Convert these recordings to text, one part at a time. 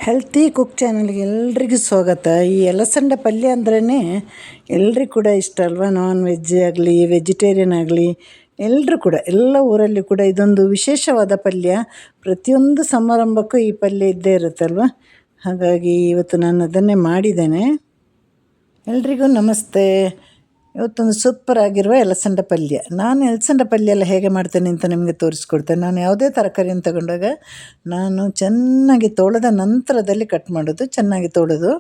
Healthy cook ಚಾನಲ್ಗೆ ಎಲ್ರಿಗೂ ಸ್ವಾಗತ. ಈ ಅಲಸಂದೆ ಪಲ್ಯ ಅಂದ್ರೇ ಎಲ್ರಿಗೂ ಕೂಡ ಇಷ್ಟ ಅಲ್ವಾ. ನಾನ್ ವೆಜ್ ಆಗಲಿ ವೆಜಿಟೇರಿಯನ್ ಆಗಲಿ ಎಲ್ಲರೂ ಕೂಡ ಎಲ್ಲ ಊರಲ್ಲಿ ಕೂಡ ಇದೊಂದು ವಿಶೇಷವಾದ ಪಲ್ಯ. ಪ್ರತಿಯೊಂದು ಸಮಾರಂಭಕ್ಕೂ ಈ ಪಲ್ಯ ಇದ್ದೇ ಇರುತ್ತಲ್ವ. ಹಾಗಾಗಿ ಇವತ್ತು ನಾನು ಅದನ್ನೇ ಮಾಡಿದ್ದೇನೆ. ಎಲ್ರಿಗೂ ನಮಸ್ತೆ. ಇವತ್ತೊಂದು ಸೂಪರ್ ಆಗಿರುವ ಅಲಸಂದೆ ಪಲ್ಯ. ನಾನು ಅಲಸಂದೆ ಪಲ್ಯ ಎಲ್ಲ ಹೇಗೆ ಮಾಡ್ತೇನೆ ಅಂತ ನಿಮಗೆ ತೋರಿಸ್ಕೊಡ್ತೇನೆ. ನಾನು ಯಾವುದೇ ತರಕಾರಿಯನ್ನು ತಗೊಂಡಾಗ ನಾನು ಚೆನ್ನಾಗಿ ತೊಳೆದ ನಂತರದಲ್ಲಿ ಕಟ್ ಮಾಡೋದು. ಚೆನ್ನಾಗಿ ತೊಳೆದು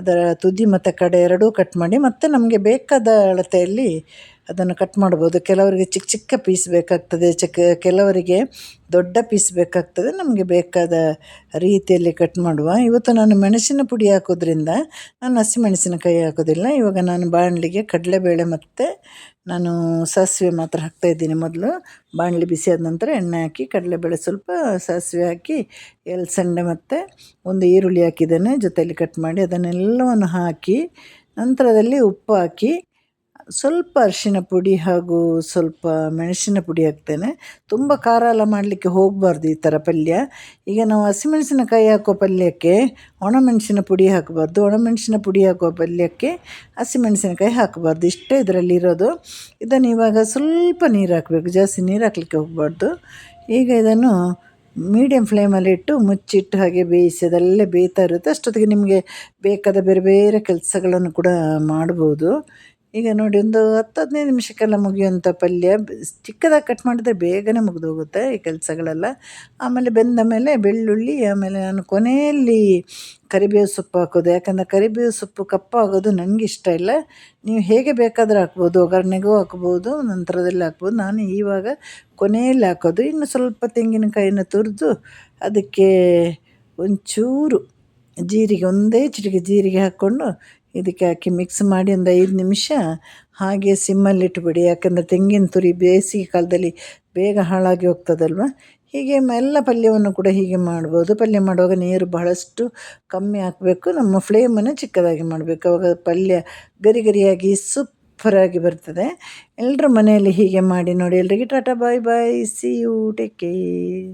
ಅದರ ತುದಿ ಮತ್ತು ಕಡೆ ಎರಡೂ ಕಟ್ ಮಾಡಿ ಮತ್ತು ನಮಗೆ ಬೇಕಾದ ಅಳತೆಯಲ್ಲಿ ಅದನ್ನು ಕಟ್ ಮಾಡ್ಬೋದು. ಕೆಲವರಿಗೆ ಚಿಕ್ಕ ಚಿಕ್ಕ ಪೀಸ್ ಬೇಕಾಗ್ತದೆ, ಕೆಲವರಿಗೆ ದೊಡ್ಡ ಪೀಸ್ ಬೇಕಾಗ್ತದೆ. ನಮಗೆ ಬೇಕಾದ ರೀತಿಯಲ್ಲಿ ಕಟ್ ಮಾಡುವ. ಇವತ್ತು ನಾನು ಮೆಣಸಿನ ಪುಡಿ ಹಾಕೋದ್ರಿಂದ ನಾನು ಹಸಿಮೆಣಸಿನಕಾಯಿ ಹಾಕೋದಿಲ್ಲ. ಇವಾಗ ನಾನು ಬಾಣಲಿಗೆ ಕಡಲೆಬೇಳೆ ಮತ್ತು ನಾನು ಸಾಸಿವೆ ಮಾತ್ರ ಹಾಕ್ತಾಯಿದ್ದೀನಿ. ಮೊದಲು ಬಾಣಲಿ ಬಿಸಿ ಆದ ನಂತರ ಎಣ್ಣೆ ಹಾಕಿ ಕಡಲೆಬೇಳೆ ಸ್ವಲ್ಪ ಸಾಸಿವೆ ಹಾಕಿ ಅಲಸಂದೆ ಮತ್ತು ಒಂದು ಈರುಳ್ಳಿ ಹಾಕಿದ್ದೇನೆ ಜೊತೆಯಲ್ಲಿ ಕಟ್ ಮಾಡಿ. ಅದನ್ನೆಲ್ಲವನ್ನು ಹಾಕಿ ನಂತರದಲ್ಲಿ ಉಪ್ಪು ಹಾಕಿ ಸ್ವಲ್ಪ ಅರಿಶಿನ ಪುಡಿ ಹಾಗೂ ಸ್ವಲ್ಪ ಮೆಣಸಿನ ಪುಡಿ ಹಾಕ್ತೇನೆ. ತುಂಬ ಖಾರ ಎಲ್ಲ ಮಾಡಲಿಕ್ಕೆ ಹೋಗಬಾರ್ದು ಈ ಥರ ಪಲ್ಯ. ಈಗ ನಾವು ಹಸಿಮೆಣಸಿನಕಾಯಿ ಹಾಕೋ ಪಲ್ಯಕ್ಕೆ ಒಣಮೆಣಸಿನ ಪುಡಿ ಹಾಕಬಾರ್ದು, ಒಣಮೆಣಸಿನ ಪುಡಿ ಹಾಕೋ ಪಲ್ಯಕ್ಕೆ ಹಸಿಮೆಣಸಿನಕಾಯಿ ಹಾಕಬಾರ್ದು. ಇಷ್ಟೇ ಇದರಲ್ಲಿರೋದು. ಇದನ್ನು ಇವಾಗ ಸ್ವಲ್ಪ ನೀರು ಹಾಕಬೇಕು, ಜಾಸ್ತಿ ನೀರು ಹಾಕಲಿಕ್ಕೆ ಹೋಗಬಾರ್ದು. ಈಗ ಇದನ್ನು ಮೀಡಿಯಮ್ ಫ್ಲೇಮಲ್ಲಿ ಇಟ್ಟು ಮುಚ್ಚಿಟ್ಟು ಹಾಗೆ ಬೇಯಿಸಿ ಅದಲ್ಲೇ ಬೇಯ್ತಾ ಇರುತ್ತೆ. ಅಷ್ಟೊತ್ತಿಗೆ ನಿಮಗೆ ಬೇಕಾದ ಬೇರೆ ಬೇರೆ ಕೆಲಸಗಳನ್ನು ಕೂಡ ಮಾಡ್ಬೋದು. ಈಗ ನೋಡಿ, ಒಂದು 10-15 ನಿಮಿಷಕ್ಕೆಲ್ಲ ಮುಗಿಯುವಂಥ ಪಲ್ಯ. ಚಿಕ್ಕದಾಗಿ ಕಟ್ ಮಾಡಿದರೆ ಬೇಗನೆ ಮುಗಿದೋಗುತ್ತೆ ಈ ಕೆಲಸಗಳೆಲ್ಲ. ಆಮೇಲೆ ಬೆಂದ ಮೇಲೆ ಬೆಳ್ಳುಳ್ಳಿ, ಆಮೇಲೆ ನಾನು ಕೊನೆಯಲ್ಲಿ ಕರಿಬೇವು ಸೊಪ್ಪು ಹಾಕೋದು. ಯಾಕಂದರೆ ಕರಿಬೇವು ಸೊಪ್ಪು ಕಪ್ಪಾಗೋದು ನನಗೆ ಇಷ್ಟ ಇಲ್ಲ. ನೀವು ಹೇಗೆ ಬೇಕಾದರೂ ಹಾಕ್ಬೋದು, ಒಗ್ಗರಣೆಗೂ ಹಾಕ್ಬೋದು, ನಂತರದಲ್ಲಿ ಹಾಕ್ಬೋದು. ನಾನು ಇವಾಗ ಕೊನೆಯಲ್ಲಿ ಹಾಕೋದು. ಇನ್ನು ಸ್ವಲ್ಪ ತೆಂಗಿನಕಾಯಿನ ತುರಿದು ಅದಕ್ಕೆ ಒಂಚೂರು ಜೀರಿಗೆ, ಒಂದೇ ಚಿಟಿಕೆ ಜೀರಿಗೆ ಹಾಕ್ಕೊಂಡು ಇದಕ್ಕೆ ಹಾಕಿ ಮಿಕ್ಸ್ ಮಾಡಿ ಒಂದು 5 ನಿಮಿಷ ಹಾಗೆ ಸಿಮ್ಮಲ್ಲಿಟ್ಬಿಡಿ. ಯಾಕಂದರೆ ತೆಂಗಿನ ತುರಿ ಬೇಸಿಗೆ ಕಾಲದಲ್ಲಿ ಬೇಗ ಹಾಳಾಗಿ ಹೋಗ್ತದಲ್ವ. ಹೀಗೆ ಎಲ್ಲ ಪಲ್ಯವನ್ನು ಕೂಡ ಹೀಗೆ ಮಾಡ್ಬೋದು. ಪಲ್ಯ ಮಾಡುವಾಗ ನೀರು ಬಹಳಷ್ಟು ಕಮ್ಮಿ ಹಾಕಬೇಕು. ನಮ್ಮ ಫ್ಲೇಮನ್ನು ಚಿಕ್ಕದಾಗಿ ಮಾಡಬೇಕು. ಆವಾಗ ಪಲ್ಯ ಗರಿ ಗರಿಯಾಗಿ ಸೂಪರಾಗಿ ಬರ್ತದೆ. ಎಲ್ಲರೂ ಮನೆಯಲ್ಲಿ ಹೀಗೆ ಮಾಡಿ ನೋಡಿ. ಎಲ್ರಿಗೂ ಟಾಟಾ, ಬಾಯ್ ಬಾಯ್, ಸಿ ಯು, ಟೇಕ್ ಕೇರ್.